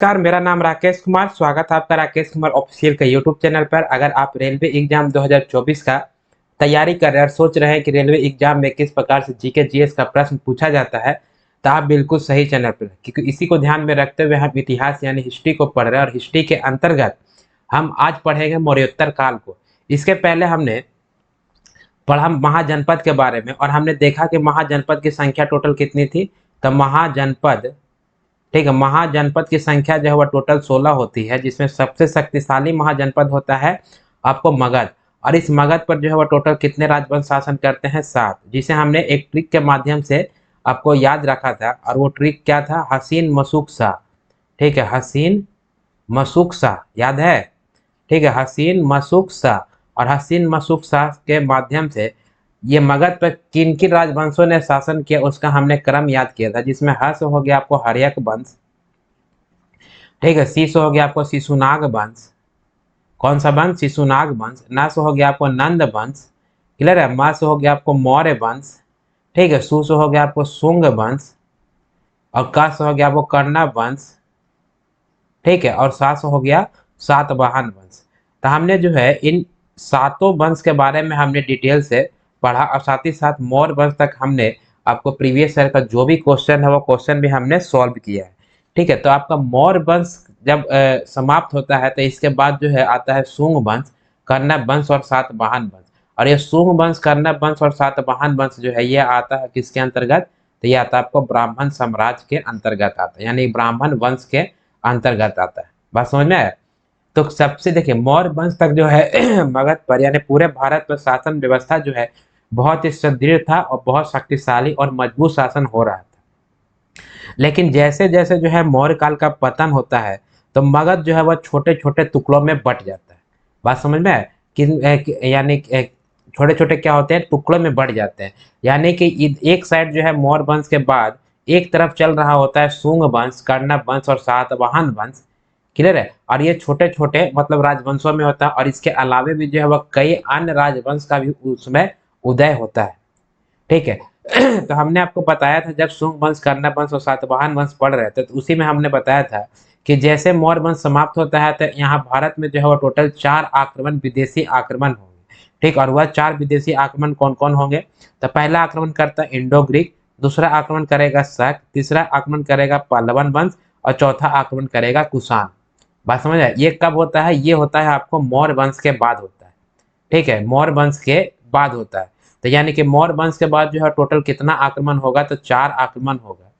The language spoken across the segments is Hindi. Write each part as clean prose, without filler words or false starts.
नमस्कार, मेरा नाम राकेश कुमार। स्वागत है आपका राकेश कुमार ऑफिशियल के यूट्यूब चैनल पर। अगर आप रेलवे एग्जाम 2024 का तैयारी कर रहे हैं और सोच रहे हैं कि रेलवे एग्जाम में किस प्रकार से जीके जीएस का प्रश्न पूछा जाता है, तो आप बिल्कुल सही चैनल पर हैं, क्योंकि इसी को ध्यान में रखते हुए हम इतिहास यानी हिस्ट्री को पढ़ रहे हैं और हिस्ट्री के अंतर्गत हम आज पढ़ेंगे मौर्योत्तर काल को। इसके पहले हमने पढ़ा महाजनपद के बारे में और हमने देखा कि महाजनपद की संख्या टोटल कितनी थी। तो महाजनपद, ठीक है, महाजनपद की संख्या जो है वह टोटल 16 होती है, जिसमें सबसे शक्तिशाली महाजनपद होता है आपको मगध। और इस मगध पर जो है वह टोटल कितने राजवंश शासन करते हैं? 7, जिसे हमने एक ट्रिक के माध्यम से आपको याद रखा था, और वो ट्रिक क्या था? हसीन मसूक शाह। ठीक है, हसीन मसूक शाह याद है? ठीक है, हसीन मसूक शाह। और हसीन मसूक शाह के माध्यम से ये मगध पर किन किन राजवंशों ने शासन किया उसका हमने क्रम याद किया था, जिसमें ह से हो गया आपको हर्यक वंश, ठीक है, सी से हो गया आपको शिशुनाग वंश। कौन सा वंश? शिशुनाग वंश। न से हो गया आपको नंद वंश। क्लियर है? म से हो गया आपको मौर्य वंश। ठीक है, सु से हो गया आपको शुंग वंश। और क से हो गया आपको कर्ण वंश। ठीक है, और सा से हो गया सातवाहन वंश। तो हमने जो है इन सातों वंश के बारे में हमने डिटेल से पढ़ा, और साथ ही साथ मौर्य वंश तक हमने आपको प्रीवियस ईयर का जो भी क्वेश्चन है वो क्वेश्चन भी हमने सॉल्व किया है। ठीक है, तो आपका मौर्य वंश जब समाप्त होता है तो इसके बाद जो है आता है शुंग वंश, कर्ण वंश और सातवाहन वंश। और ये शुंग वंश, कर्ण वंश और सातवाहन वंश जो है ये आता है किसके अंतर्गत? तो ये आता है आपको ब्राह्मण साम्राज्य के अंतर्गत आता है, यानी ब्राह्मण वंश के अंतर्गत आता है। बात समझ में आया? तो सबसे देखिए मौर्य वंश तक जो है मगध पर यानी पूरे भारत पर शासन व्यवस्था जो है बहुत ही सुदृढ़ था और बहुत शक्तिशाली और मजबूत शासन हो रहा था। लेकिन जैसे जैसे जो है मौर्य काल का पतन होता है तो मगध जो है वह छोटे छोटे टुकड़ों में बट जाता है। बात समझ में आया? यानी छोटे छोटे क्या होते हैं? टुकड़ों में बढ़ जाते हैं। यानी कि एक साइड जो है मौर्य वंश के बाद एक तरफ चल रहा होता है शुंग वंश, कर्ण वंश और सातवाहन वंश। क्लियर है? और ये छोटे छोटे मतलब राजवंशों में होता है, और इसके अलावे भी जो है वह कई अन्य राजवंश का भी उसमें उदय होता है। ठीक है। तो हमने आपको बताया था जब शुंग वंश, कर्ण वंश और सातवाहन वंश पढ़ रहे थे तो उसी में हमने बताया था कि जैसे मौर्य वंश समाप्त होता है तो यहाँ भारत में जो है वो टोटल 4 आक्रमण, विदेशी आक्रमण होंगे। ठीक, और वह 4 विदेशी आक्रमण कौन कौन होंगे? तो पहला आक्रमण करता है इंडो ग्रीक, दूसरा आक्रमण करेगा शक, तीसरा आक्रमण करेगा पल्लवन वंश और चौथा आक्रमण करेगा कुषाण। बात समझ आए? ये कब होता है? ये होता है आपको मौर्य वंश के बाद होता है। ठीक है, मौर्य वंश के बाद होता है। तो यानी कि मौर्य वंश के बाद जो है टोटल कितना आक्रमण होगा? तो 4 आक्रमण होगा।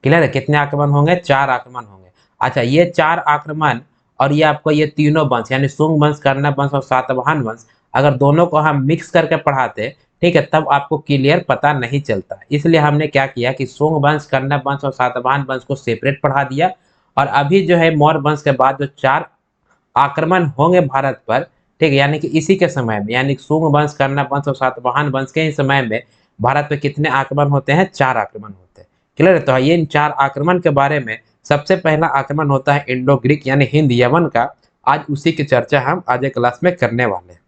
क्लियर है? कितने आक्रमण होंगे? 4 आक्रमण होंगे। अच्छा, ये 4 आक्रमण और ये आपको ये तीनों वंश यानी शुंग वंश, कर्ण वंश और सातवाहन वंश अगर दोनों को हम मिक्स करके पढ़ाते, ठीक है, तब आपको क्लियर पता नहीं चलता। इसलिए हमने क्या किया कि शुंग वंश, कर्ण वंश और सातवाहन वंश को सेपरेट पढ़ा दिया। और अभी जो है मौर्य वंश के बाद जो 4 आक्रमण होंगे भारत पर, ठीक है, यानी कि इसी के समय में यानी शुंग वंश, कर्ण वंश और सातवाहन वंश के ही समय में भारत पे कितने आक्रमण होते हैं? 4 आक्रमण होते हैं। क्लियर है? तो ये इन 4 आक्रमण के बारे में सबसे पहला आक्रमण होता है इंडो ग्रीक यानी हिंद यवन का। आज उसी की चर्चा हम आज एक क्लास में करने वाले हैं।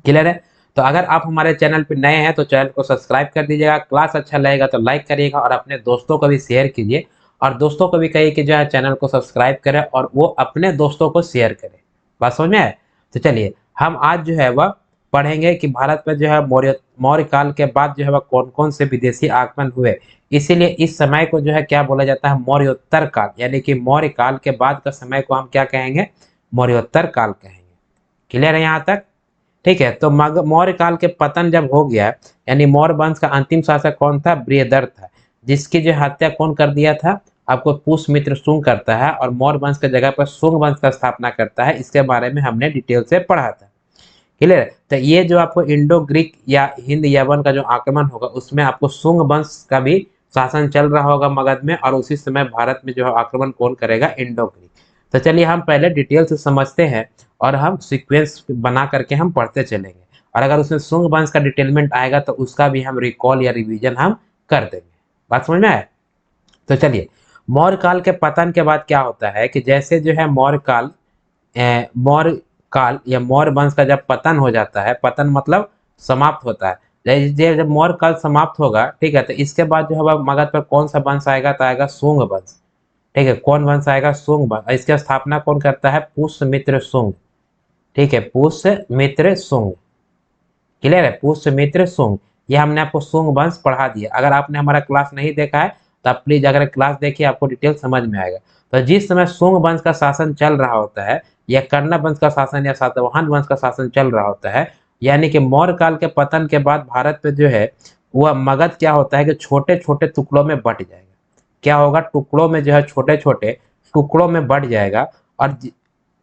क्लियर है? तो अगर आप हमारे चैनल पर नए हैं तो चैनल को सब्सक्राइब कर दीजिएगा, क्लास अच्छा लगेगा तो लाइक करिएगा और अपने दोस्तों को भी शेयर कीजिए। और दोस्तों को भी कहिए कि जो है चैनल को सब्सक्राइब करें और वो अपने दोस्तों को शेयर करें। बात समझ में आए? तो चलिए हम आज जो है वह पढ़ेंगे कि भारत में जो है मौर्य मौर्य काल के बाद जो है वह कौन कौन से विदेशी आगमन हुए। इसीलिए इस समय को जो है क्या बोला जाता है? मौर्योत्तर काल, यानी कि मौर्य काल के बाद का समय को हम क्या कहेंगे? मौर्योत्तर काल कहेंगे। क्लियर है यहाँ तक? ठीक है, तो मौर्य काल के पतन जब हो गया यानी मौर्य वंश का अंतिम शासक कौन था? बृहदर था, जिसकी जो हत्या कौन कर दिया था? आपको पुष्यमित्र शुंग करता है और मौर्य वंश की जगह पर शुंग वंश का स्थापना करता है। इसके बारे में हमने डिटेल से पढ़ा था। क्लियर? तो ये जो आपको इंडो ग्रीक या हिंद यवन का जो आक्रमण होगा उसमें आपको शुंग वंश का भी शासन चल रहा होगा मगध में, और उसी समय भारत में जो है आक्रमण कौन करेगा? Indo Greek. तो चलिए हम पहले डिटेल से समझते हैं और हम सीक्वेंस बना करके हम पढ़ते चलेंगे। और अगर उसमें शुंग वंश का डिटेलमेंट आएगा तो उसका भी हम रिकॉल या रिवीजन हम कर देंगे। बात समझ में आए? तो चलिए मौर्य काल के पतन के बाद क्या होता है कि जैसे जो है मौर्य काल या मौर्य वंश का जब पतन हो जाता है, पतन मतलब समाप्त होता है, जब मौर्य काल समाप्त होगा, ठीक है, तो इसके बाद जो है वह मगध पर कौन सा वंश आएगा? तो आएगा शुंग वंश। ठीक है, कौन वंश आएगा? सुंग वंश। इसकी स्थापना कौन करता है? पुष्यमित्र सुंग। ठीक है, पुष्यमित्र सुंग। क्लियर है, पुष्यमित्र सुंग। ये हमने आपको सुंग वंश पढ़ा दिया। अगर आपने हमारा क्लास नहीं देखा है तो आप प्लीज अगर क्लास देखिए, आपको डिटेल समझ में आएगा। तो जिस समय सुंग वंश का शासन चल रहा होता है, या कर्ण वंश का शासन या सातवाहन वंश का शासन चल रहा होता है, यानी कि मौर्य काल के पतन के बाद भारत पे जो है वह मगध क्या होता है कि छोटे छोटे टुकड़ों में बट जाएगा। क्या होगा? टुकड़ों में जो है छोटे छोटे टुकड़ों में बट जाएगा। और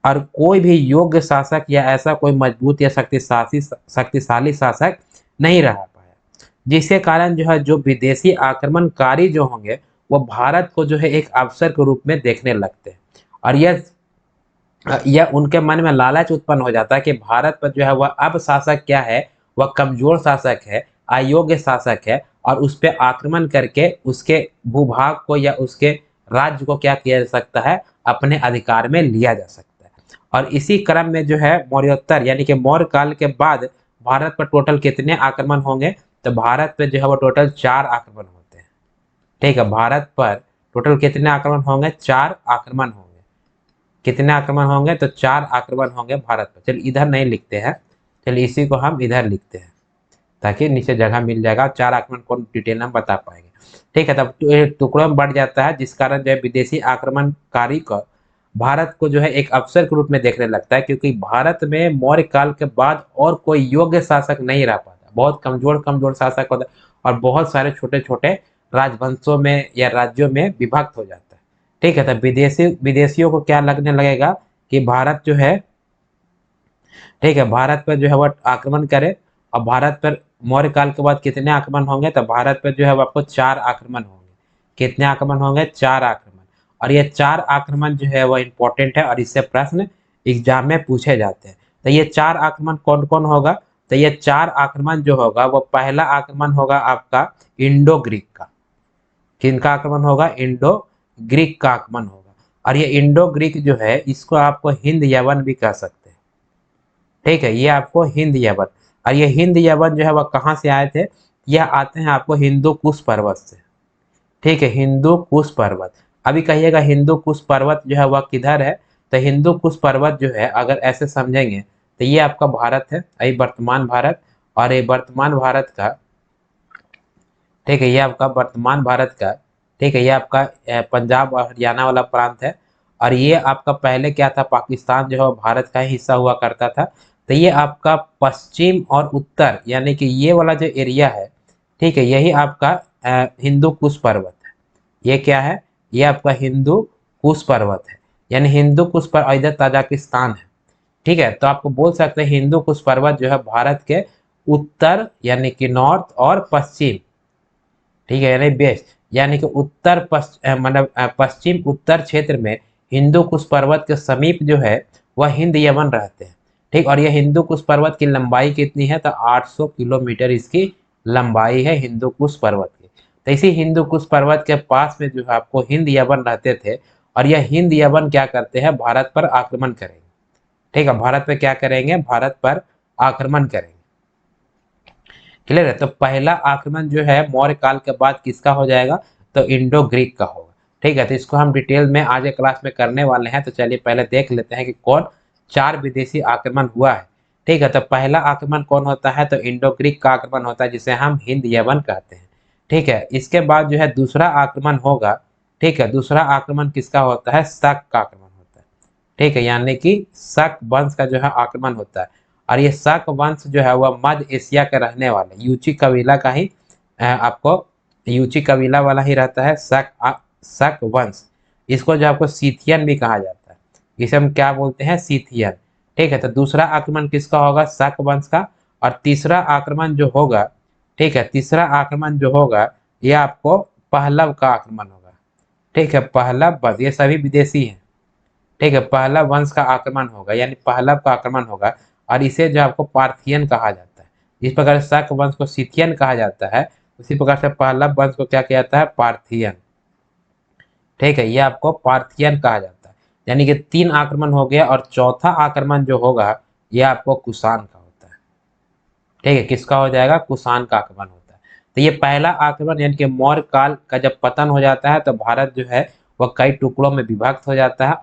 और कोई भी योग्य शासक या ऐसा कोई मजबूत या शक्तिशाली शासक नहीं रह पाया, जिसके कारण जो है जो विदेशी आक्रमणकारी जो होंगे वो भारत को जो है एक अवसर के रूप में देखने लगते हैं। और यह उनके मन में लालच उत्पन्न हो जाता है कि भारत पर जो है वह अब शासक क्या है, वह कमजोर शासक है, अयोग्य शासक है, और उस पर आक्रमण करके उसके भूभाग को या उसके राज्य को क्या किया जा सकता है, अपने अधिकार में लिया जा सकता है। और इसी क्रम में जो है मौर्योत्तर यानी कि मौर्य काल के बाद भारत पर टोटल कितने आक्रमण होंगे? तो भारत पे जो है वो टोटल 4 आक्रमण होते हैं। ठीक है, भारत पर टोटल कितने आक्रमण होंगे? 4 आक्रमण होंगे। कितने आक्रमण होंगे? तो 4 आक्रमण होंगे भारत पर। चलिए इधर नहीं लिखते हैं, चलिए इसी को हम इधर लिखते हैं ताकि नीचे जगह मिल जाएगा। 4 आक्रमण कौन डिटेल में बता पाएंगे। ठीक है, तब टुकड़ों में बढ़ जाता है, जिस कारण जो है विदेशी आक्रमणकारी को भारत को जो है एक अवसर के रूप में देखने लगता है, क्योंकि भारत में मौर्य काल के बाद और कोई योग्य शासक नहीं रह पाता। बहुत कमजोर कमजोर शासक होता है और बहुत सारे छोटे छोटे राजवंशों में या राज्यों में विभक्त हो जाता है। ठीक है, तब विदेशियों को क्या लगने लगेगा कि भारत जो है, ठीक है, भारत पर जो है वह आक्रमण करे। और भारत पर मौर्य काल के बाद कितने आक्रमण होंगे? तो भारत पर जो है आपको 4 आक्रमण होंगे। कितने आक्रमण होंगे? 4 आक्रमण। और ये 4 आक्रमण जो है वह इंपॉर्टेंट है और इससे प्रश्न एग्जाम में पूछे जाते हैं। तो ये 4 आक्रमण कौन कौन होगा? तो ये 4 आक्रमण जो होगा वो पहला आक्रमण होगा आपका इंडो ग्रीक का। किनका आक्रमण होगा? इंडो ग्रीक का आक्रमण होगा। और ये इंडो ग्रीक जो है इसको आपको हिंद यवन भी कह सकते हैं। ठीक है, ये आपको हिंद यवन। और ये हिंद यवन जो है वह कहाँ से आए थे? यह आते हैं आपको हिंदू कुश पर्वत से। ठीक है, हिंदू कुश पर्वत। अभी कहिएगा हिंदू कुश पर्वत जो है वह किधर है? तो हिंदू कुश पर्वत जो है अगर ऐसे समझेंगे तो ये आपका भारत है, ये वर्तमान भारत। और ये वर्तमान भारत का, ठीक है, ये आपका वर्तमान भारत का, ठीक है, ये आपका पंजाब और हरियाणा वाला प्रांत है। और ये आपका पहले क्या था? पाकिस्तान जो है भारत का ही हिस्सा हुआ करता था। तो ये आपका पश्चिम और उत्तर यानी कि ये वाला जो एरिया है, ठीक है, यही आपका हिंदू कुश पर्वत है। ये क्या है? ये आपका हिंदू कुश पर्वत है, यानी हिंदू कुश पर इधर ताजिकिस्तान है। ठीक है, तो आपको बोल सकते हैं हिंदू कुश पर्वत जो है भारत के उत्तर यानी कि नॉर्थ और पश्चिम, ठीक है, यानी वेस्ट यानी कि उत्तर मतलब पश्चिम उत्तर क्षेत्र में हिंदू कुश पर्वत के समीप जो है वह हिंद यवन रहते हैं। ठीक, और यह हिंदू कुश पर्वत की लंबाई कितनी है? तो 800 किलोमीटर इसकी लंबाई है हिंदू कुश पर्वत की। तो इसी हिंदू कुश पर्वत के पास में जो है आपको हिंद यवन रहते थे। और यह हिंद यवन क्या करते हैं? भारत पर आक्रमण करेंगे। ठीक है, भारत पे क्या करेंगे? भारत पर आक्रमण करेंगे। क्लियर है, तो पहला आक्रमण जो है मौर्य काल के बाद किसका हो जाएगा? तो इंडो ग्रीक का होगा। ठीक है, तो इसको हम डिटेल में आज के क्लास में करने वाले हैं। तो चलिए पहले देख लेते हैं कि कौन 4 विदेशी आक्रमण हुआ है। ठीक है, तो पहला आक्रमण कौन होता है? तो इंडो ग्रीक का आक्रमण होता है, जिसे हम हिंद यवन कहते हैं। ठीक है, इसके बाद जो है दूसरा आक्रमण होगा। ठीक है, दूसरा आक्रमण किसका होता है? शक का आक्रमण होता है। ठीक है, यानी कि शक वंश का जो है आक्रमण होता है। और ये शक वंश जो है वह मध्य एशिया के रहने वाले यूची कबीला का ही आपको यूची कबीला वाला ही रहता है शक वंश। इसको जो आपको सीथियन भी कहा जाता है। इसे हम क्या बोलते हैं? सीथियन। ठीक है, तो दूसरा आक्रमण किसका होगा? शक वंश का। और तीसरा आक्रमण जो होगा, ठीक है, तीसरा आक्रमण जो होगा ये आपको पहलव का आक्रमण होगा। ठीक है, पहलव वंश, ये सभी विदेशी हैं। ठीक है, पहला वंश का आक्रमण होगा यानी पहलव का आक्रमण होगा। और इसे जो आपको पार्थियन कहा जाता है। इस प्रकार शक वंश को सीथियन कहा जाता है, उसी प्रकार से पहलव वंश को क्या किया जाता है? पार्थियन। ठीक है, ये आपको पार्थियन कहा जाता है। यानी कि 3 आक्रमण हो गया और चौथा आक्रमण जो होगा ये आपको कुषाण का होता है। ठीक है, किसका हो जाएगा? कुषाण का आक्रमण होता है। तो ये पहला आक्रमण यानी कि मौर्य काल का जब पतन हो जाता है तो भारत जो है वह कई टुकड़ों में विभक्त हो जाता है,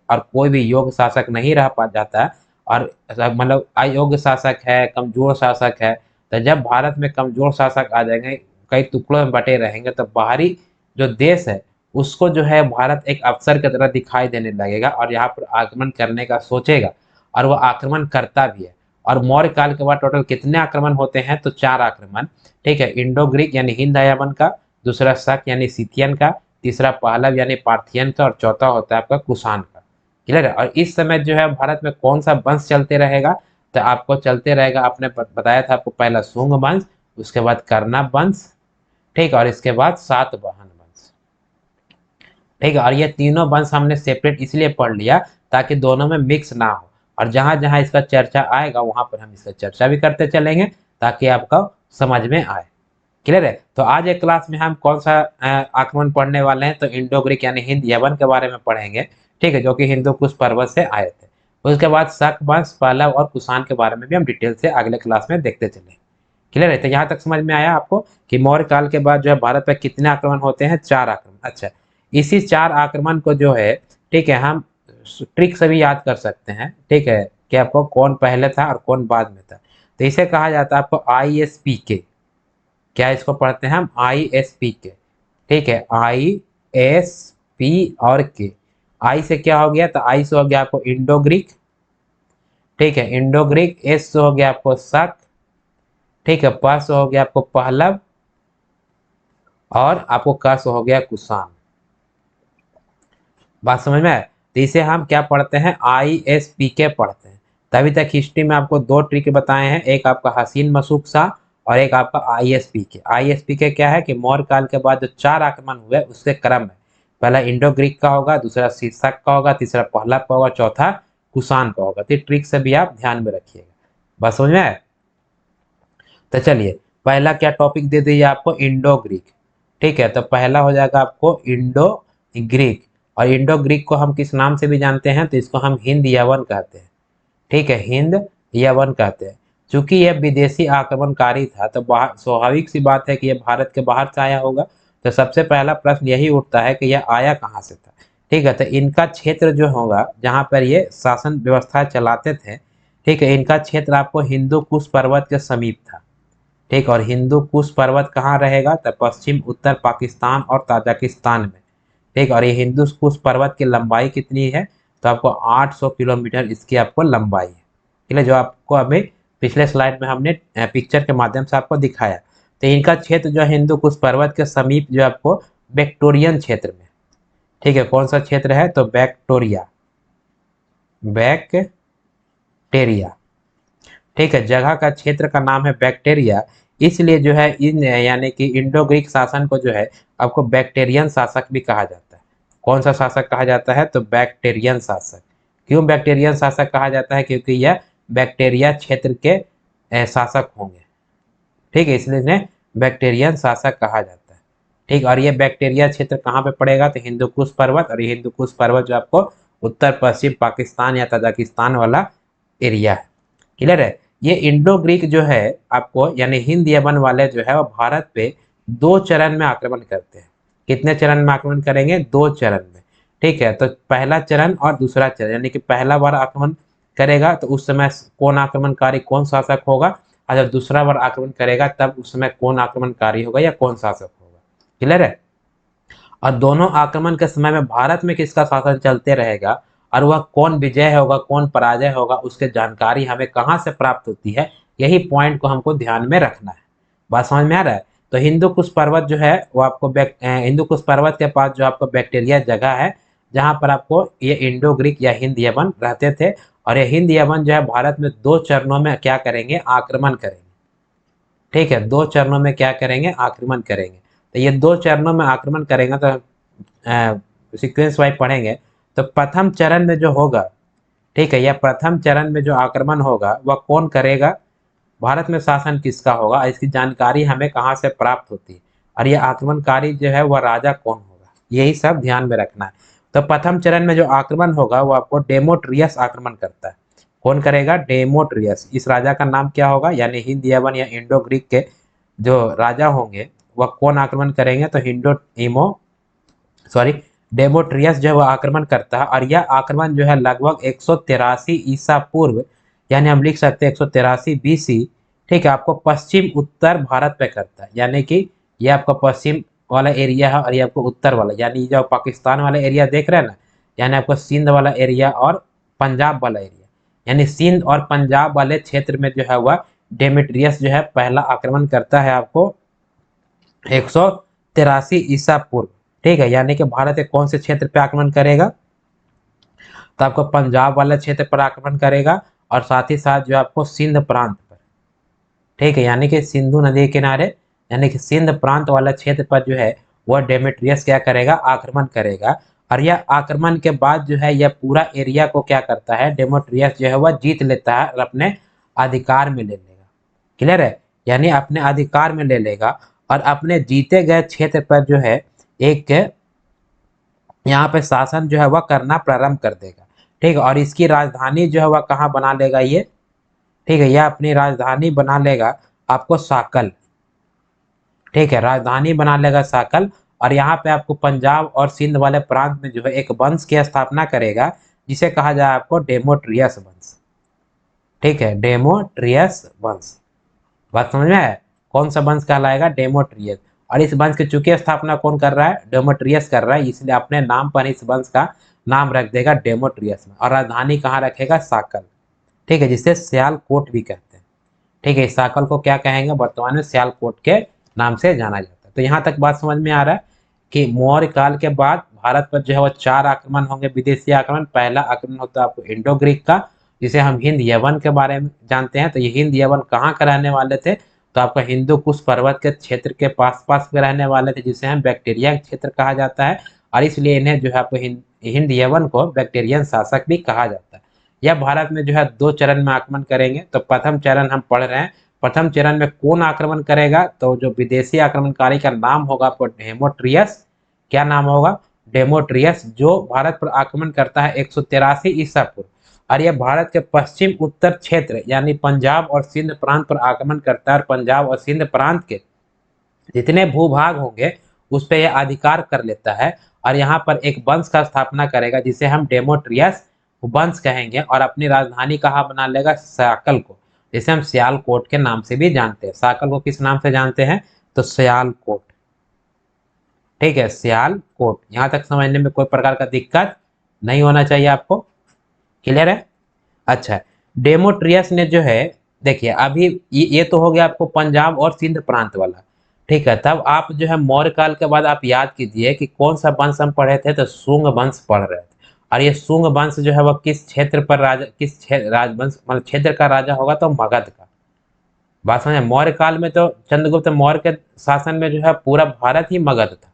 और कोई भी योग्य शासक नहीं रह पा जाता है। और मतलब अयोग्य शासक है, कमजोर शासक है। तो जब भारत में कमजोर शासक आ जाएंगे, कई टुकड़ों में बटे रहेंगे, तो बाहरी जो देश है उसको जो है भारत एक अवसर की तरह दिखाई देने लगेगा और यहाँ पर आक्रमण करने का सोचेगा, और वह आक्रमण करता भी है। और मौर्य काल के बाद टोटल कितने आक्रमण होते हैं? तो 4 आक्रमण। ठीक है, इंडो ग्रीक यानी हिंद यवन का, दूसरा शक यानी सीतियन का, तीसरा पहलव यानी पार्थियन का, और चौथा होता है आपका कुषाण का। क्लियर है? और इस समय जो है भारत में कौन सा वंश चलते रहेगा? तो आपको चलते रहेगा, आपने बताया था आपको, पहला शुंग वंश, उसके बाद कर्णव वंश, ठीक है, और इसके बाद सातवाहन वंश। ठीक है, और ये तीनों वंश हमने सेपरेट इसलिए पढ़ लिया ताकि दोनों में मिक्स ना हो, और जहां जहां इसका चर्चा आएगा वहां पर हम इसका चर्चा भी करते चलेंगे ताकि आपको समझ में आए। क्लियर है? तो आज एक क्लास में हम कौन सा आक्रमण पढ़ने वाले हैं? तो इंडो ग्रीक यानी हिंद यवन के बारे में पढ़ेंगे। ठीक है, जो कि हिंदू कुश पर्वत से आए थे। उसके बाद शक वंश, पहलव और कुषाण के बारे में भी हम डिटेल से अगले क्लास में देखते चलेंगे। क्लियर है? तो यहाँ तक समझ में आया आपको कि मौर्य काल के बाद जो है भारत पर कितने आक्रमण होते हैं? 4 आक्रमण। अच्छा, इसी 4 आक्रमण को जो है, ठीक है, हम ट्रिक से भी याद कर सकते हैं। ठीक है, कि आपको कौन पहले था और कौन बाद में था। तो इसे कहा जाता है आपको ISPK। क्या इसको पढ़ते हैं हम? ISPK। ठीक है, ISP और के। आई से क्या हो गया? तो आई से हो गया आपको इंडो ग्रीक। ठीक है, इंडो ग्रीक। एस से हो गया आपको शक। ठीक है, प से हो गया आपको पहलव, और आपको क से हो गया कुषाण। बात समझ में आए? तो इसे हम क्या पढ़ते हैं? ISPK पढ़ते हैं। तभी तक हिस्ट्री में आपको 2 ट्रिक बताए हैं, एक आपका हसीन मशूक शाह और एक आपका ISPK। ISPK क्या है कि मौर्य काल के बाद जो 4 आक्रमण हुए उसके क्रम में पहला इंडो ग्रीक का होगा, दूसरा शक का होगा, तीसरा पहलव का होगा, चौथा कुषाण का होगा। तो ट्रिक से भी आप ध्यान में रखिएगा। बात समझ में आए? तो चलिए, पहला क्या टॉपिक दे दीजिए आपको? Indo Greek. ठीक है, तो पहला हो जाएगा आपको इंडो ग्रीक। और इंडो ग्रीक को हम किस नाम से भी जानते हैं? तो इसको हम हिंद यवन कहते हैं। ठीक है, हिंद यवन कहते हैं। चूंकि यह विदेशी आक्रमणकारी था, तो स्वाभाविक सी बात है कि यह भारत के बाहर से आया होगा। तो सबसे पहला प्रश्न यही उठता है कि यह आया कहाँ से था। ठीक है, तो इनका क्षेत्र जो होगा जहाँ पर ये शासन व्यवस्था चलाते थे, ठीक है, इनका क्षेत्र आपको हिंदू कुश पर्वत के समीप था। ठीक, और हिंदू कुश पर्वत कहाँ रहेगा? तो पश्चिम उत्तर पाकिस्तान और ताजिकिस्तान में। ठीक, और ये हिंदू कुश पर्वत की लंबाई कितनी है? तो आपको 800 किलोमीटर इसकी आपको लंबाई है। ठीक है, जो आपको अभी पिछले स्लाइड में हमने पिक्चर के माध्यम से आपको दिखाया। तो इनका क्षेत्र जो है हिंदू कुश पर्वत के समीप जो आपको बैक्टोरियन क्षेत्र में। ठीक है, कौन सा क्षेत्र है? तो बैक्टोरिया, बैक्टेरिया। ठीक है, जगह का क्षेत्र का नाम है बैक्टेरिया। इसलिए जो है इन यानी कि इंडो ग्रीक शासन को जो है आपको बैक्टेरियन शासक भी कहा जाता है। कौन सा शासक कहा जाता है? तो बैक्टेरियन शासक। क्यों बैक्टेरियन शासक कहा जाता है? क्योंकि यह बैक्टीरिया क्षेत्र के शासक होंगे। ठीक है, इसलिए इन्हें बैक्टेरियन शासक कहा जाता है। ठीक, और ये बैक्टीरिया क्षेत्र कहाँ पे पड़ेगा? तो हिंदू कुश पर्वत, और ये हिंदू कुश पर्वत जो आपको उत्तर पश्चिम पाकिस्तान या ताजिकिस्तान वाला एरिया है। क्लियर है? ये इंडो ग्रीक जो है आपको यानी हिंद यवन वाले जो है वो भारत पे 2 चरण में आक्रमण करते हैं। कितने चरण में आक्रमण करेंगे? 2 चरण में। ठीक है, तो पहला चरण और दूसरा चरण, यानी कि पहला बार आक्रमण करेगा तो उस समय कौन आक्रमणकारी, कौन शासक होगा, और जब दूसरा बार आक्रमण करेगा तब उस समय कौन आक्रमणकारी होगा या कौन शासक होगा। क्लियर है? और दोनों आक्रमण के समय में भारत में किसका शासन चलते रहेगा और वह कौन विजय होगा कौन पराजय होगा, उसके जानकारी हमें कहाँ से प्राप्त होती है, यही पॉइंट को हमको ध्यान में रखना है। बात समझ में आ रहा है? तो हिंदू कुश पर्वत जो है वो आपको हिंदू कुश पर्वत के पास जो आपको बैक्टीरिया जगह है जहाँ पर आपको ये इंडो ग्रीक या हिंद यवन रहते थे। और ये हिंद यवन जो है भारत में 2 चरणों में क्या करेंगे? आक्रमण करेंगे। ठीक है, 2 चरणों में क्या करेंगे? आक्रमण करेंगे। तो ये 2 चरणों में आक्रमण करेंगे तो सीक्वेंस वाइज पढ़ेंगे। तो प्रथम चरण में जो होगा, ठीक है, यह प्रथम चरण में जो आक्रमण होगा वह कौन करेगा? भारत में शासन किसका होगा? इसकी जानकारी हमें कहाँ से प्राप्त होती है, और यह आक्रमणकारी जो है वह राजा कौन होगा, यही सब ध्यान में रखना है। तो प्रथम चरण में जो आक्रमण होगा वो आपको डेमोट्रियस आक्रमण करता है। कौन करेगा? डेमोट्रियस। इस राजा का नाम क्या होगा? यानी हिंद यवन या इंडो ग्रीक के जो राजा होंगे वह कौन आक्रमण करेंगे? तो हिंडो इमो सॉरी डेमोट्रियस जो है वह आक्रमण करता है, और यह आक्रमण जो है लगभग 183 ईसा पूर्व, यानी हम लिख सकते हैं 183 बीसी, ठीक है, आपको पश्चिम उत्तर भारत पे करता है। यानी कि ये आपका पश्चिम वाला एरिया है और ये आपको उत्तर वाला, यानी जो पाकिस्तान वाला एरिया देख रहे हैं ना, यानी आपको सिंध वाला एरिया और पंजाब वाला एरिया, यानी सिंध और पंजाब वाले क्षेत्र में जो है वह डेमेट्रियस जो है पहला आक्रमण करता है आपको 183 ईसा पूर्व, ठीक है। यानी कि भारत के कौन से क्षेत्र पे आक्रमण करेगा, तो आपको पंजाब वाला क्षेत्र पर आक्रमण करेगा, और साथ ही साथ जो आपको सिंध प्रांत पर, ठीक है, यानी कि सिंधु नदी के किनारे, यानी कि सिंध प्रांत वाला क्षेत्र पर जो है वह डेमेट्रियस क्या करेगा, आक्रमण करेगा। और यह आक्रमण के बाद जो है यह पूरा एरिया को क्या करता है, डेमेट्रियस जो है वह जीत लेता है और अपने अधिकार में ले लेगा। क्लियर है, यानी अपने अधिकार में ले लेगा और अपने जीते गए क्षेत्र पर जो है एक यहाँ पे शासन जो है वह करना प्रारंभ कर देगा, ठीक है। और इसकी राजधानी जो है वह कहाँ बना लेगा ये, ठीक है, यह अपनी राजधानी बना लेगा आपको साकल, ठीक है, राजधानी बना लेगा साकल। और यहाँ पे आपको पंजाब और सिंध वाले प्रांत में जो है एक वंश की स्थापना करेगा जिसे कहा जाए आपको डेमोट्रियस वंश, ठीक है, डेमोट्रियस वंश। बात समझ में है, कौन सा वंश कहलाएगा, डेमोट्रियस। और इस वंश की चूंकि स्थापना कौन कर रहा है, डेमोट्रियस कर रहा है, इसलिए अपने नाम पर इस वंश का नाम रख देगा डेमोट्रियस में। और राजधानी कहाँ रखेगा, साकल, ठीक है, जिसे सियालकोट भी कहते हैं, ठीक है। इस साकल को क्या कहेंगे, वर्तमान में सियालकोट के नाम से जाना जाता है। तो यहाँ तक बात समझ में आ रहा है कि मौर्य काल के बाद भारत पर जो है वो 4 आक्रमण होंगे, विदेशी आक्रमण। पहला आक्रमण होता है आपको इंडो ग्रीक का, जिसे हम हिंद यवन के बारे में जानते हैं। तो ये हिंद यवन कहाँ का रहने वाले थे, तो आपका हिंदू कुश पर्वत के क्षेत्र के पास पास के रहने वाले थे, जिसे हम बैक्टीरिया क्षेत्र कहा जाता है। और इसलिए इन्हें जो है आपको हिंद यवन को बैक्टीरियन शासक भी कहा जाता है। यह भारत में जो है 2 चरण में आक्रमण करेंगे। तो प्रथम चरण हम पढ़ रहे हैं, प्रथम चरण में कौन आक्रमण करेगा, तो जो विदेशी आक्रमणकारी का नाम होगा आपको डेमोट्रियस, क्या नाम होगा, डेमोट्रियस, जो भारत पर आक्रमण करता है 183 ईसा पूर्व। और यह भारत के पश्चिम उत्तर क्षेत्र यानी पंजाब और सिंध प्रांत पर आक्रमण करता है, और पंजाब और सिंध प्रांत के जितने भूभाग होंगे उस पर यह अधिकार कर लेता है। और यहाँ पर एक वंश का स्थापना करेगा जिसे हम डेमोट्रियस वंश कहेंगे, और अपनी राजधानी कहाँ बना लेगा, साकल को, जिसे हम सियालकोट के नाम से भी जानते हैं। साकल को किस नाम से जानते हैं, तो सियालकोट, ठीक है, सियालकोट। यहाँ तक समझने में कोई प्रकार का दिक्कत नहीं होना चाहिए आपको, क्लियर है। अच्छा, डेमोट्रियस ने जो है, देखिए अभी ये तो हो गया आपको पंजाब और सिंध प्रांत वाला, ठीक है। तब आप जो है मौर्य काल के बाद आप याद कीजिए कि कौन सा वंश हम पढ़े थे, तो शुंग वंश पढ़ रहे थे। और ये शुंग वंश जो है वह किस क्षेत्र पर राजा, किस राजवंश मतलब क्षेत्र का राजा होगा, तो मगध का। बात समझे, मौर्य काल में तो चंद्रगुप्त मौर्य के शासन में जो है पूरा भारत ही मगध था,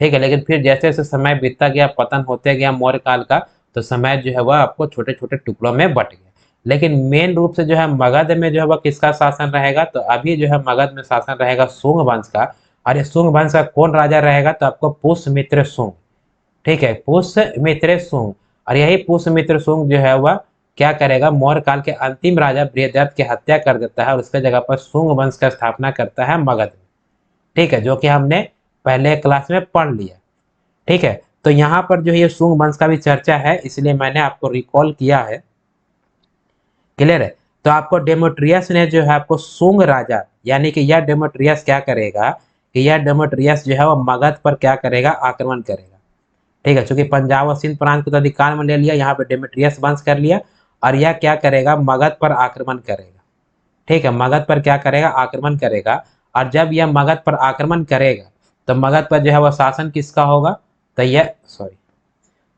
ठीक है। लेकिन फिर जैसे जैसे समय बीतता गया, पतन होते गया मौर्य काल का, तो समय जो है वह आपको छोटे छोटे टुकड़ों में बट गया। लेकिन मेन रूप से जो है मगध में जो है वह किसका शासन रहेगा, तो अभी जो है मगध में शासन रहेगा शुंग वंश का। और ये शुंग वंश का कौन राजा रहेगा, तो आपको पुष्यमित्र शुंग, ठीक है, पुष्यमित्र शुंग। और यही पुष्यमित्र शुंग जो है वह क्या करेगा, मौर्य काल के अंतिम राजा बृहदत्त की हत्या कर देता है और उसके जगह पर शुंग वंश का स्थापना करता है मगध में, ठीक है, जो कि हमने पहले क्लास में पढ़ लिया, ठीक है। तो यहाँ पर जो ये शुंग वंश का भी चर्चा है, इसलिए मैंने आपको रिकॉल किया है, क्लियर है। तो आपको डेमोट्रियस ने जो है आपको शुंग राजा, यानी कि यह डेमोट्रियस क्या करेगा, कि यह डेमोट्रियस जो है वो मगध पर क्या करेगा, आक्रमण करेगा, ठीक है। चूंकि पंजाब और सिंध प्रांत को तो अधिकार में ले लिया, यहाँ पे डेमेट्रियस वंश कर लिया, और यह क्या करेगा, मगध पर आक्रमण करेगा, ठीक है, मगध पर क्या करेगा, आक्रमण करेगा। और जब यह मगध पर आक्रमण करेगा तो मगध पर जो है वह शासन किसका होगा, तो यह सॉरी,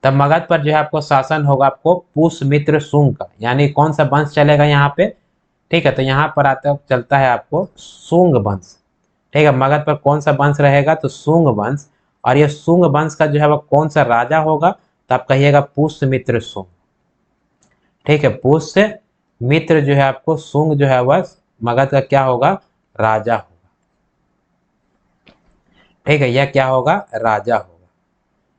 तब मगध पर जो है आपको शासन होगा आपको पुष्यमित्र शुंग का, यानी कौन सा वंश चलेगा यहाँ पे, ठीक है। तो यहाँ पर आता चलता है आपको शुंग वंश, ठीक है। मगध पर कौन सा वंश रहेगा, तो शुंग वंश। और ये शुंग वंश का जो है वह कौन सा राजा होगा, तो आप कहिएगा पुष्यमित्र शुंग, ठीक है। पुष्यमित्र जो है आपको शुंग जो है वह मगध का क्या होगा, राजा होगा, ठीक है, यह क्या होगा, राजा होगा।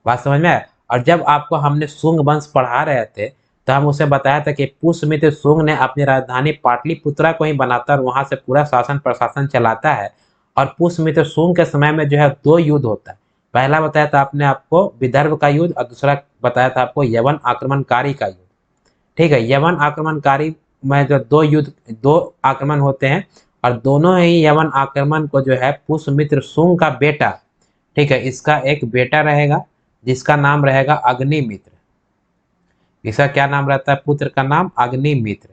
बात समझ में आया। और जब आपको हमने शुंग वंश पढ़ा रहे थे तो हम उसे बताया था कि पुष्यमित्र शुंग ने अपनी राजधानी पाटलिपुत्रा को ही बनाता और वहां से पूरा शासन प्रशासन चलाता है। और पुष्यमित्र शुंग के समय में जो है 2 युद्ध होता है। पहला बताया था आपने आपको विदर्भ का युद्ध, और दूसरा बताया था आपको यवन आक्रमणकारी का युद्ध। ठीक है, यवन आक्रमणकारी में जो दो आक्रमण होते हैं, और दोनों ही यवन आक्रमण को जो है पुष्यमित्र शुंग का बेटा, ठीक है, इसका एक बेटा रहेगा जिसका नाम रहेगा अग्निमित्र। इसका क्या नाम रहता है? पुत्र का नाम अग्निमित्र।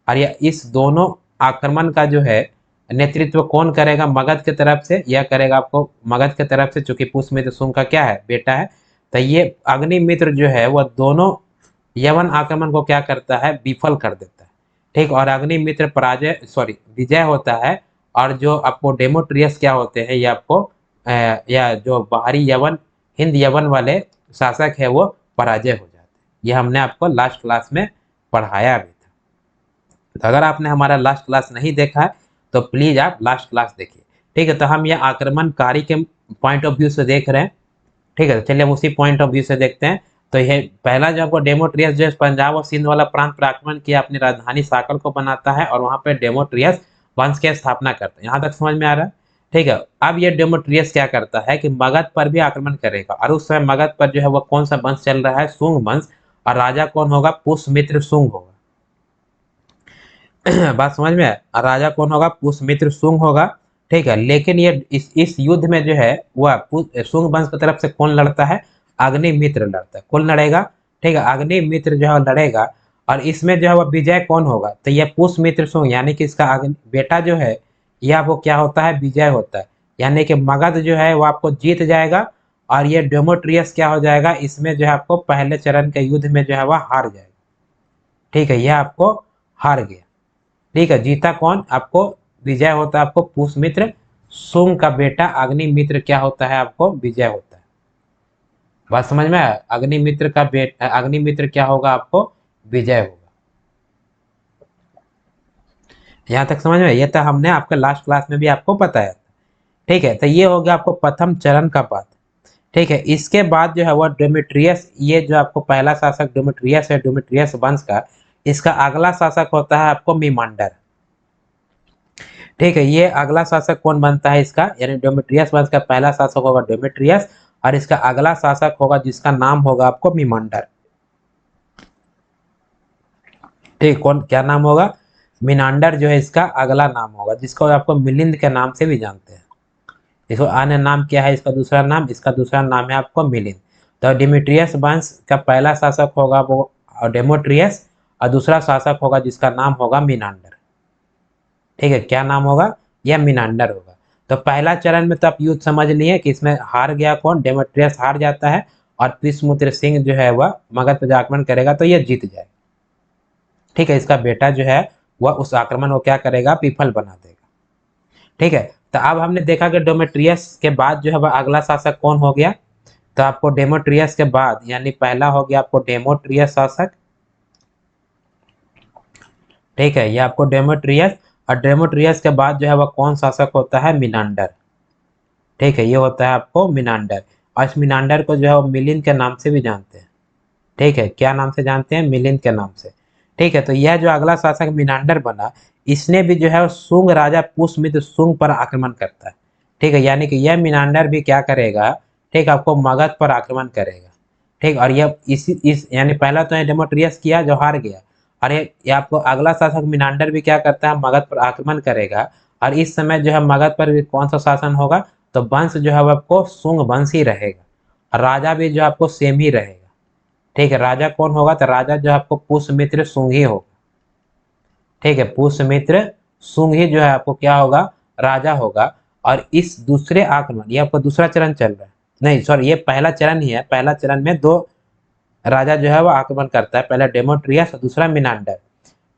और यह इस दोनों आक्रमण का जो है नेतृत्व कौन करेगा? मगध की तरफ से यह करेगा आपको, मगध की तरफ से, चूंकि पुष्यमित्र शुंग का क्या है? बेटा है। तो ये अग्निमित्र जो है वह दोनों यवन आक्रमण को क्या करता है? विफल कर देता है। ठीक, और अग्निमित्र पराजय सॉरी विजय होता है। और जो आपको डेमोट्रियस क्या होते हैं, ये आपको या जो बाहरी यवन हिंद यवन वाले शासक है वो पराजय हो जाते हैं। ये हमने आपको लास्ट क्लास में पढ़ाया भी था। तो अगर आपने हमारा लास्ट क्लास नहीं देखा है तो प्लीज आप लास्ट क्लास देखिए। ठीक है, तो हम ये आक्रमणकारी के पॉइंट ऑफ व्यू से देख रहे हैं। ठीक है, चलिए हम उसी पॉइंट ऑफ व्यू से देखते हैं। तो ये पहला जो आपको डेमोट्रियस जो पंजाब और सिंध वाला प्रांत पर आक्रमण किया, अपनी राजधानी साकल को बनाता है और वहां पे डेमोट्रियस वंश की स्थापना करता है। यहाँ तक समझ में आ रहा है? ठीक है, अब ये डेमोट्रियस क्या करता है कि मगध पर भी आक्रमण करेगा, और उस समय मगध पर जो है वो कौन सा वंश चल रहा है? शुंग वंश। और राजा कौन होगा? पुष्यमित्र शुंग होगा। बात समझ में है? और राजा कौन होगा? पुष्यमित्र शुंग होगा। ठीक है, लेकिन ये इस युद्ध में जो है वह शुंग वंश की तरफ से कौन लड़ता है? अग्निमित्र लड़ता है। कौन लड़ेगा? ठीक है, अग्निमित्र जो है लड़ेगा। और इसमें जो है वह विजय कौन होगा? तो यह पुष्यमित्र शुंग, यानी कि इसका बेटा जो है यह आपको क्या होता है? विजय होता है। यानी कि मगध जो है वो आपको जीत जाएगा, और ये डेमोट्रियस क्या हो जाएगा? इसमें जो है आपको पहले चरण के युद्ध में जो है वह हार जाएगा। ठीक है, यह आपको हार गया। ठीक है, जीता कौन? आपको विजय होता है आपको पुष्यमित्र शुंग का बेटा अग्निमित्र क्या होता है? आपको विजय होता है। बात समझ में आया? अग्निमित्र का बेटा अग्निमित्र क्या होगा? आपको विजय होगा। यहाँ तक समझ में? ये तो हमने आपके लास्ट क्लास में भी आपको बताया था। ठीक है, तो ये हो गया आपको प्रथम चरण का बात। ठीक है, इसके बाद जो है वह डेमेट्रियस, ये जो आपको पहला शासक डेमेट्रियस है, डेमेट्रियस वंश का, इसका अगला शासक होता है आपको मीमांडर। ठीक है, ये अगला शासक कौन बनता है इसका? यानी डेमेट्रियस वंश का पहला शासक होगा डेमेट्रियस, और इसका अगला शासक होगा जिसका नाम होगा आपको मीमांडर। ठीक, कौन क्या नाम होगा? मीनांडर जो है इसका अगला नाम होगा, जिसको आपको मिलिंद के नाम से भी जानते हैं। इसको अन्य नाम क्या है? इसका दूसरा नाम, इसका दूसरा नाम है आपको मिलिंद। तो डिमिट्रियस वंश का पहला शासक होगा वो डेमोट्रियस, और दूसरा शासक होगा जिसका नाम होगा मीनांडर। ठीक है, क्या नाम होगा? यह मीनांडर होगा। तो पहला चरण में तो आप युद्ध समझ लिए कि इसमें हार गया कौन? डेमोट्रियस हार जाता है, और पुष्यमित्र सिंह जो है वह मगध पर आक्रमण करेगा तो यह जीत जाएगा। ठीक है, इसका बेटा जो है वह उस आक्रमण को क्या करेगा? विफल बना देगा। ठीक है, तो अब हमने देखा कि डेमेट्रियस के बाद जो है वह अगला शासक कौन हो गया? तो आपको डेमोट्रियस के बाद, यानी पहला हो गया आपको डेमोट्रियस शासक। ठीक है, ये आपको डेमोट्रियस, और डेमोट्रियस के बाद जो है वह कौन शासक होता है? मिनांडर। ठीक है, ये होता है आपको मिनांडर, और इस मिनांडर को जो है वो मिलिंद के नाम से भी जानते हैं। ठीक है, क्या नाम से जानते हैं? मिलिंद के नाम से। ठीक है, तो यह जो अगला शासक मिनांडर बना, इसने भी जो है शुंग राजा पुष्यमित्र शुंग पर आक्रमण करता है। ठीक है, यानी कि यह मिनांडर भी क्या करेगा? ठीक, आपको मगध पर आक्रमण करेगा। ठीक, और यह इस यानी पहला तो डेमोट्रियस किया जो हार गया, और ये आपको अगला शासक मिनांडर भी क्या करता है? मगध पर आक्रमण करेगा। और इस समय जो है मगध पर भी कौन सा शासन होगा? तो वंश जो है वो आपको शुंग वंश ही रहेगा, और राजा भी जो आपको सेम ही रहेगा। ठीक है, राजा कौन होगा? तो राजा जो आपको पुष्यमित्र शुंग ही होगा। ठीक है, पुष्यमित्र शुंग ही जो है आपको क्या होगा? राजा होगा। और इस दूसरे आक्रमण, ये आपको दूसरा चरण चल रहा है, नहीं सॉरी, ये पहला चरण ही है। पहला चरण में दो राजा जो है वो आक्रमण करता है, पहला डेमोट्रियस और दूसरा मिनांडर।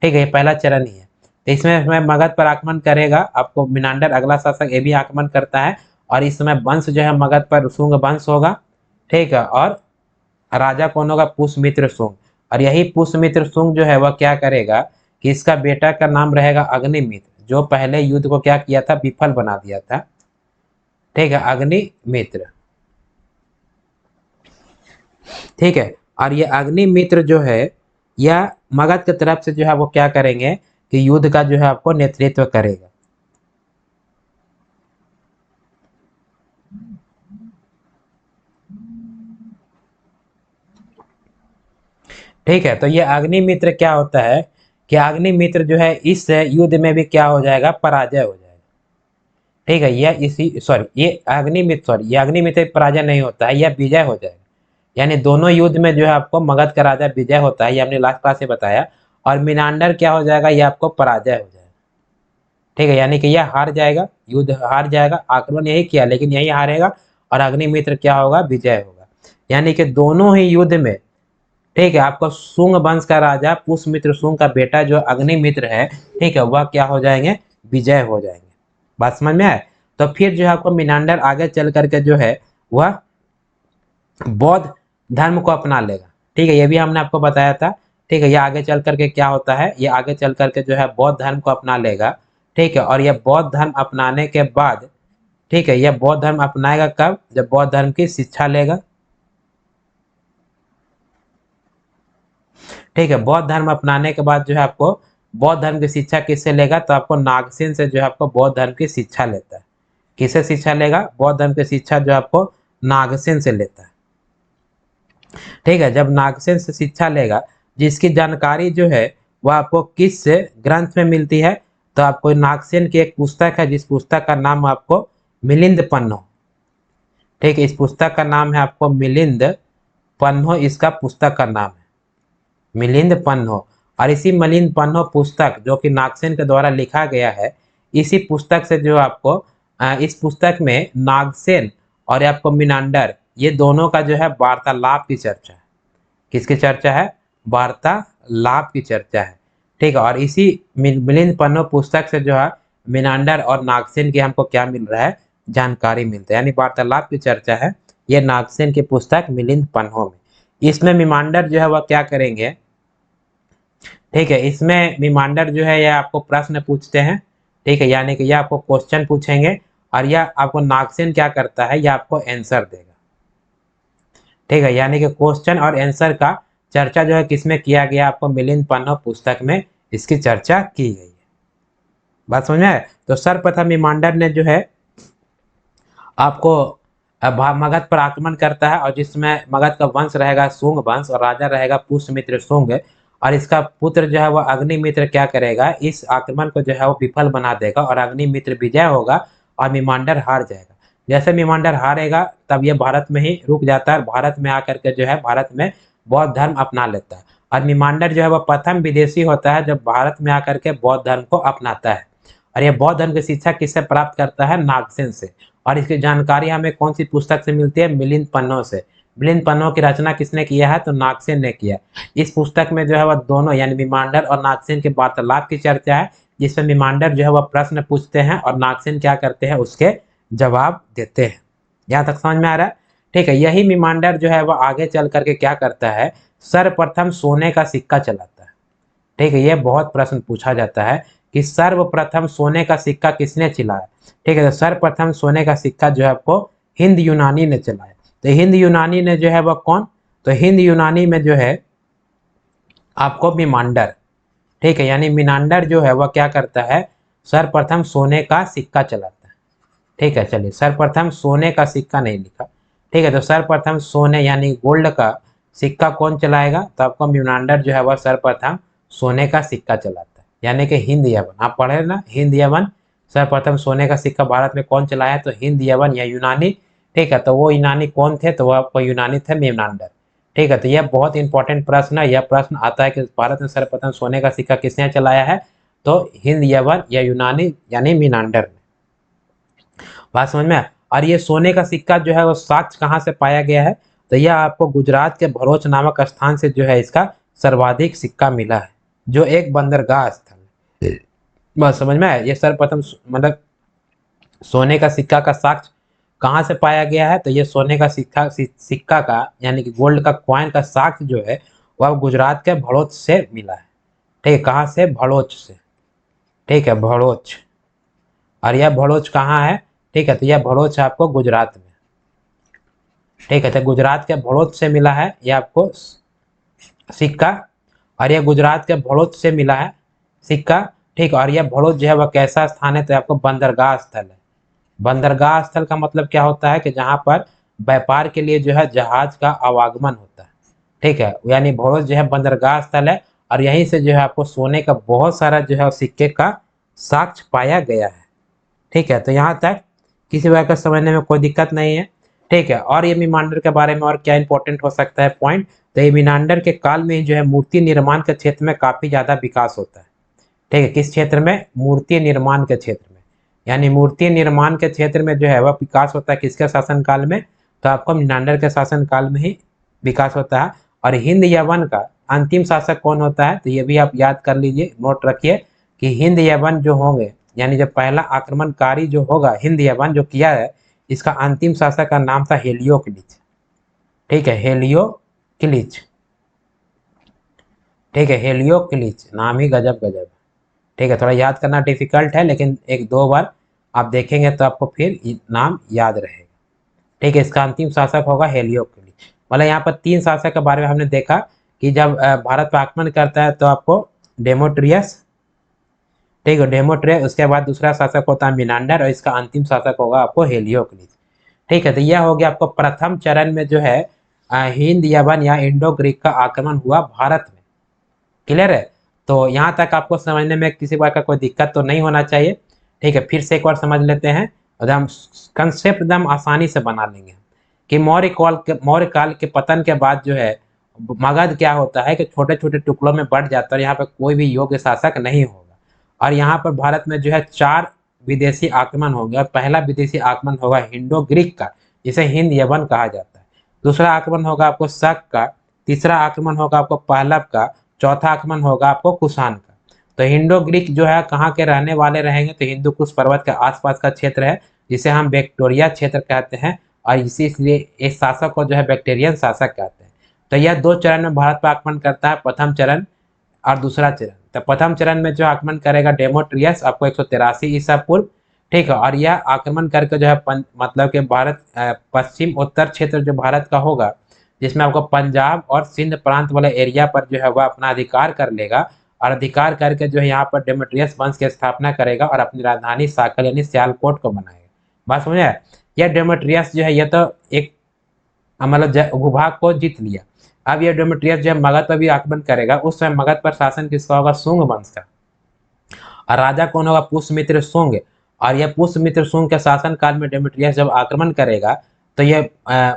ठीक है, ये पहला चरण ही है। तो इसमें मगध पर आक्रमण करेगा आपको मिनांडर, अगला शासक ये भी आक्रमण करता है, और इस समय वंश जो है मगध पर शुंग वंश होगा। ठीक है, और राजा कौन होगा? पुष्यमित्र शुंग। और यही पुष्यमित्र शुंग जो है वह क्या करेगा कि इसका बेटा का नाम रहेगा अग्निमित्र, जो पहले युद्ध को क्या किया था? विफल बना दिया था। ठीक है, अग्निमित्र। ठीक है, और ये अग्निमित्र जो है यह मगध की तरफ से जो है वो क्या करेंगे कि युद्ध का जो है आपको नेतृत्व करेगा। ठीक है, तो ये अग्निमित्र क्या होता है कि अग्निमित्र जो है इस युद्ध में भी क्या हो जाएगा, पराजय हो जाएगा। ठीक है, यह इसी सॉरी ये अग्निमित्र पराजय नहीं होता है, यह विजय हो जाएगा। यानी दोनों युद्ध में जो है आपको मगध का राजा विजय होता है, ये हमने लास्ट क्लास से बताया। और मिनांडर क्या हो जाएगा, ये आपको पराजय हो जाएगा। ठीक है, यानी कि यह हार जाएगा, युद्ध हार जाएगा, आक्रमण यही किया लेकिन यही हारेगा। और अग्निमित्र क्या होगा, विजय होगा। यानी कि दोनों ही युद्ध में, ठीक है, आपको शुंग वंश का राजा पुष्यमित्र शुंग का बेटा जो अग्निमित्र है, ठीक है, वह क्या हो जाएंगे, विजय हो जाएंगे। बात समझ में आए। तो फिर जो है आपको मिनांडर आगे चल करके जो है वह बौद्ध धर्म को अपना लेगा। ठीक है, ये भी हमने आपको बताया था। ठीक है, ये आगे चल करके क्या होता है, ये आगे चल करके जो है बौद्ध धर्म को अपना लेगा। ठीक है, और ये बौद्ध धर्म अपनाने के बाद, ठीक है, यह बौद्ध धर्म अपनाएगा कब, जब बौद्ध धर्म की शिक्षा लेगा। ठीक है, बौद्ध धर्म अपनाने के बाद जो है आपको बौद्ध धर्म की शिक्षा किससे लेगा, तो आपको नागसेन से जो है आपको बौद्ध धर्म की शिक्षा लेता है। किससे शिक्षा लेगा, बौद्ध धर्म की शिक्षा जो आपको नागसेन से लेता है। ठीक है, जब नागसेन से शिक्षा लेगा, जिसकी जानकारी जो है वह आपको किस ग्रंथ में मिलती है, तो आपको नागसेन की एक पुस्तक है, जिस पुस्तक का नाम आपको मिलिंद पन्नो। ठीक है, इस पुस्तक का नाम है आपको मिलिंद पन्नो, इसका पुस्तक का नाम है मिलिंद पन्नो। और इसी मिलिंद पन्नो पुस्तक जो कि नागसेन के द्वारा लिखा गया है, इसी पुस्तक से जो आपको इस पुस्तक में नागसेन और आपको मिनांडर, ये दोनों का जो है वार्तालाप की चर्चा है। किसकी चर्चा है, वार्तालाप की चर्चा है। ठीक है, और इसी मिलिंद पन्नो पुस्तक से जो है मिनांडर और नागसेन की हमको क्या मिल रहा है, जानकारी मिलता है। यानी वार्तालाप की चर्चा है ये नागसेन की पुस्तक मिलिंद पन्नो में। इसमें मिमांडर जो है वह क्या करेंगे, ठीक है, इसमें मिमांडर जो है यह आपको प्रश्न पूछते हैं। ठीक है, यानी कि यह आपको क्वेश्चन पूछेंगे और यह आपको नागसेन क्या करता है, यह आपको आंसर देगा। ठीक है, यानी कि क्वेश्चन और आंसर का चर्चा जो है किसमें किया गया, आपको मिलिंद पन्नो पुस्तक में इसकी चर्चा की गई है। बात समझ में आए। तो सर्वप्रथम मिमांडर ने जो है आपको मगध पर आक्रमण करता है, और जिसमें मगध का वंश रहेगा शुंग वंश और राजा रहेगा पुष्यमित्र शुंग। और इसका पुत्र जो है वह अग्निमित्र क्या करेगा, इस आक्रमण को जो है वो विफल बना देगा और अग्निमित्र विजय होगा और मिमांडर हार जाएगा। जैसे मिमांडर हारेगा तब ये भारत में ही रुक जाता है, भारत में आकर के जो है भारत में बौद्ध धर्म अपना लेता है। और मिमांडर जो है वह प्रथम विदेशी होता है जब भारत में आकर के बौद्ध धर्म को अपनाता है। और यह बौद्ध धर्म की शिक्षा किससे प्राप्त करता है, नागसेन से। और इसकी जानकारी हमें कौन सी पुस्तक से मिलती है, मिलिंद पन्नो से। मिलिंद पन्नो की रचना किसने किया है, तो नागसेन ने किया। इस पुस्तक में जो है वह दोनों यानी मिमांडर और नागसेन के वार्तालाप की चर्चा है, जिसमें मिमांडर जो है वह प्रश्न पूछते हैं और नागसेन क्या करते हैं, उसके जवाब देते हैं। यहाँ तक समझ में आ रहा है। ठीक है, यही मिमांडर जो है वह आगे चल करके क्या करता है, सर्वप्रथम सोने का सिक्का चलाता है। ठीक है, यह बहुत प्रश्न पूछा जाता है कि सर्वप्रथम सोने का सिक्का किसने चलाया। ठीक है, तो सर्वप्रथम सोने का सिक्का जो है आपको हिंद यूनानी ने चलाया। तो हिंद यूनानी ने जो है वह कौन, तो हिंद यूनानी में जो है आपको मिमांडर। ठीक है, यानी मिनांडर जो है वह क्या करता है, सर्वप्रथम सोने का सिक्का चलाता है। ठीक है, चलिए सर्वप्रथम सोने का सिक्का नहीं लिखा। ठीक है, तो सर्वप्रथम सोने यानी गोल्ड का सिक्का कौन चलाएगा, तो आपको मिनांडर जो है वह सर्वप्रथम सोने का सिक्का चलाता है। यानी कि हिंद यवन, आप पढ़े ना, हिंद यवन सर्वप्रथम सोने का सिक्का भारत में कौन चलाया, तो हिंद यवन या यूनानी। ठीक है, तो वो यूनानी कौन थे, तो वह यूनानी थे मिनांडर। ठीक है, तो यह बहुत इंपॉर्टेंट प्रश्न है। यह प्रश्न आता है कि भारत में सर्वप्रथम सोने का सिक्का किसने चलाया है, तो हिंद यवन या यूनानी यानी मिनांडर ने। बात समझ में। और ये सोने का सिक्का जो है वो साक्ष्य कहाँ से पाया गया है, तो यह आपको गुजरात के भरोच नामक स्थान से जो है इसका सर्वाधिक सिक्का मिला है, जो एक बंदरगाह स्थल है। बस समझ में आया। ये सर्वप्रथम मतलब सोने का सिक्का का साक्ष्य कहाँ से पाया गया है, तो ये सोने का सिक्का का यानी कि गोल्ड का कॉइन का साक्ष्य जो है वह गुजरात के भड़ोच से मिला है। ठीक है, कहाँ से, भड़ोच से। ठीक है, भड़ोच। और यह भड़ोच कहाँ है, ठीक है, तो यह भड़ोच है आपको गुजरात में। ठीक है, तो गुजरात के भड़ोच से मिला है यह आपको सिक्का। और यह गुजरात के भड़ोच से मिला है सिक्का। ठीक, और यह भड़ोच जो है वह कैसा स्थान है, तो आपको बंदरगाह स्थल है। बंदरगाह स्थल का मतलब क्या होता है कि जहां पर व्यापार के लिए जो है जहाज का आवागमन होता है। ठीक है, यानी भोरोस जो है बंदरगाह स्थल है और यहीं से जो है आपको सोने का बहुत सारा जो है सिक्के का साक्ष्य पाया गया है। ठीक है, तो यहाँ तक किसी प्रकार का समझने में कोई दिक्कत नहीं है। ठीक है, और ये मीनांडर के बारे में और क्या इंपॉर्टेंट हो सकता है पॉइंट, तो ये मीनांडर के काल में ही जो है मूर्ति निर्माण के क्षेत्र में काफी ज्यादा विकास होता है। ठीक है, किस क्षेत्र में? मूर्ति निर्माण के क्षेत्र में, यानी मूर्ति निर्माण के क्षेत्र में जो है वह विकास होता है किसके शासन काल में? तो आपको मीनांडर के शासन काल में ही विकास होता है। और हिंद यवन का अंतिम शासक कौन होता है? तो ये भी आप याद कर लीजिए, नोट रखिए कि हिंद यवन जो होंगे, यानी जो पहला आक्रमणकारी जो होगा हिंद यवन जो किया है, इसका अंतिम शासक का नाम था हेलियोक्लिच। ठीक है, हेलियोक्लिच। ठीक है, हेलियोक्लिच, नाम ही गजब गजब। ठीक है, थोड़ा याद करना डिफिकल्ट है, लेकिन एक दो बार आप देखेंगे तो आपको फिर नाम याद रहेगा। ठीक है, इसका अंतिम शासक होगा हेलियोक्लिच। मतलब यहाँ पर 3 शासक के बारे में हमने देखा कि जब भारत पर आक्रमण करता है तो आपको डेमोट्रियस, ठीक है, डेमोट्रियस, उसके बाद दूसरा शासक होता है मीनांडर और इसका अंतिम शासक होगा आपको हेलियोक्लिस। ठीक है, तो यह हो गया आपको प्रथम चरण में जो है हिंद यवन या इंडो ग्रीक का आक्रमण हुआ भारत में। क्लियर है? तो यहाँ तक आपको समझने में किसी बात का कोई दिक्कत तो नहीं होना चाहिए। ठीक है, फिर से एक बार समझ लेते हैं, एकदम कंसेप्ट एकदम आसानी से बना लेंगे कि मौर्य काल के पतन के बाद जो है मगध क्या होता है कि छोटे छोटे टुकड़ों में बढ़ जाता है और यहाँ पर कोई भी योग्य शासक नहीं होगा। और यहाँ पर भारत में जो है 4 विदेशी आक्रमण होंगे और पहला विदेशी आक्रमण होगा हिंडो ग्रीक का, जिसे हिंद यवन कहा जाता है। दूसरा आक्रमण होगा आपको शक का, तीसरा आक्रमण होगा आपको पहलव का, चौथा आक्रमण होगा आपको कुषाण का। तो हिंडो ग्रीक जो है कहाँ के रहने वाले रहेंगे? तो हिंदू कुश पर्वत के आसपास का क्षेत्र है, जिसे हम बैक्टोरिया क्षेत्र कहते हैं और इसीलिए इस शासक को जो है बैक्टेरियन शासक कहते हैं। तो यह 2 चरण में भारत पर आक्रमण करता है, प्रथम चरण और दूसरा चरण। तो प्रथम चरण में जो आक्रमण करेगा डेमोट्रियस आपको 183 ईसा पूर्व। ठीक है, और यह आक्रमण करके जो है मतलब कि भारत पश्चिम उत्तर क्षेत्र जो भारत का होगा, जिसमें आपको पंजाब और सिंध प्रांत वाले एरिया पर जो है वह अपना अधिकार कर लेगा और अधिकार करके जो है यहाँ पर डेमेट्रियस वंश की स्थापना करेगा और अपनी राजधानी साकल यानी सियालकोट को बनाएगा। बात समझे? यह डेमेट्रियस जो है यह तो एक मतलब भूभाग को जीत लिया। अब यह डेमेट्रियस जब मगध पर भी आक्रमण करेगा, उस समय मगध पर शासन किसका होगा? शुंग वंश का। और राजा कौन होगा? पुष्यमित्र शुंग। और यह पुष्यमित्र शुंग के शासन काल में डेमेट्रियस जब आक्रमण करेगा तो यह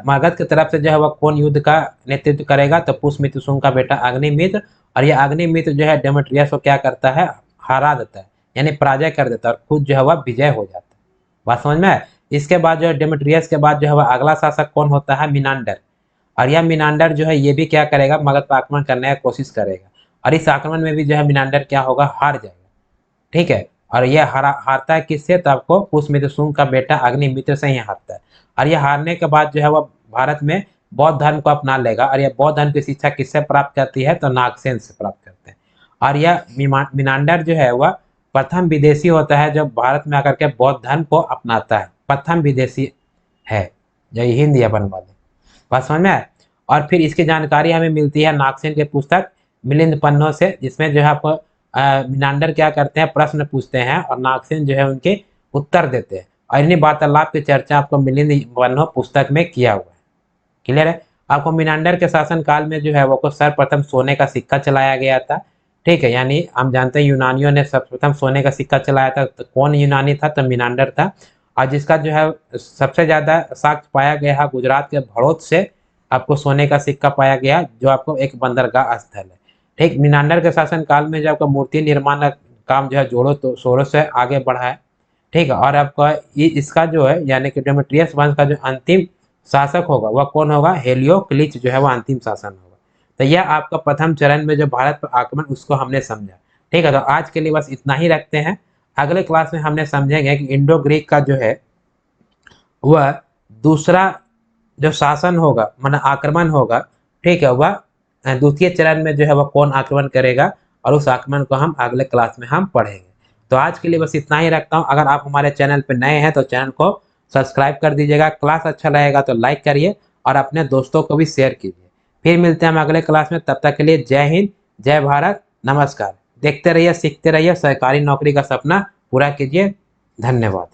मगध की तरफ से जो है वह कौन युद्ध का नेतृत्व करेगा? तो पुष्यमित्र शुंग का बेटा अग्निमित्र। और यह अग्निमित्र जो है डेमेट्रियस को क्या करता है? हरा देता है, यानी पराजय कर देता है और खुद जो है वह विजय हो जाता है। बात समझ में? इसके बाद जो है डेमेट्रियस के बाद जो है वह अगला शासक कौन होता है? मीनांडर। और यह मीनांडर जो है ये भी क्या करेगा? मगध पर आक्रमण करने की कोशिश करेगा और इस आक्रमण में भी जो है मीनांडर क्या होगा? हार जाएगा। ठीक है, और यह हारता है किससे? तो आपको पुष्यमित्र शुंग का बेटा अग्निमित्र से ही हारता है। और यह हारने के बाद जो है वह भारत में बौद्ध धर्म को अपना लेगा और यह बौद्ध धर्म की शिक्षा किससे प्राप्त करती है? तो नागसेन से प्राप्त करते हैं। और यह मीनांडर जो है वह प्रथम विदेशी होता है जो भारत में आकर के बौद्ध धर्म को अपनाता है, प्रथम विदेशी है जो हिंद यवन वाले। बात समझ में आया? और फिर इसकी जानकारी हमें मिलती है नागसेन के पुस्तक मिलिंद पन्नों से, जिसमें जो है आपको मीनांडर क्या करते हैं? प्रश्न पूछते हैं और नागसेन जो है उनके उत्तर देते हैं। और इन्हीं वार्तालाप की चर्चा आपको मिलिंद पन्नों पुस्तक में किया हुआ है। क्लियर है? आपको मीनांडर के शासन काल में जो है वो सर्वप्रथम सोने का सिक्का चलाया गया था। ठीक है, यानी हम जानते हैं यूनानियों ने सर्वप्रथम सोने का सिक्का चलाया था। तो कौन यूनानी था? तो मीनांडर था। और जिसका जो है सबसे ज्यादा साक्ष्य पाया गया है गुजरात के भड़ोत से आपको सोने का सिक्का पाया गया, जो आपको एक बंदरगाह स्थल है। ठीक, मीनांडर के शासन काल में जब आपका मूर्ति निर्माण का काम जो है जोड़ो तो शोरों से आगे बढ़ा है। ठीक है, और आपका इसका जो है यानी कि डेमेट्रियस वंश का जो अंतिम शासक होगा वह कौन होगा? हेलियोक्लिच जो है वह अंतिम शासन होगा। तो यह आपका प्रथम चरण में जो भारत पर आक्रमण उसको हमने समझा। ठीक है, तो आज के लिए बस इतना ही रखते हैं। अगले क्लास में हमने समझेंगे कि इंडो ग्रीक का जो है वह दूसरा जो शासन होगा मतलब आक्रमण होगा, ठीक है, वह द्वितीय चरण में जो है वह कौन आक्रमण करेगा और उस आक्रमण को हम अगले क्लास में हम पढ़ेंगे। तो आज के लिए बस इतना ही रखता हूँ। अगर आप हमारे चैनल पर नए हैं तो चैनल को सब्सक्राइब कर दीजिएगा। क्लास अच्छा लगेगा तो लाइक करिए और अपने दोस्तों को भी शेयर कीजिए। फिर मिलते हैं हम अगले क्लास में, तब तक के लिए जय हिंद, जय भारत, नमस्कार। देखते रहिए, सीखते रहिए, सरकारी नौकरी का सपना पूरा कीजिए। धन्यवाद।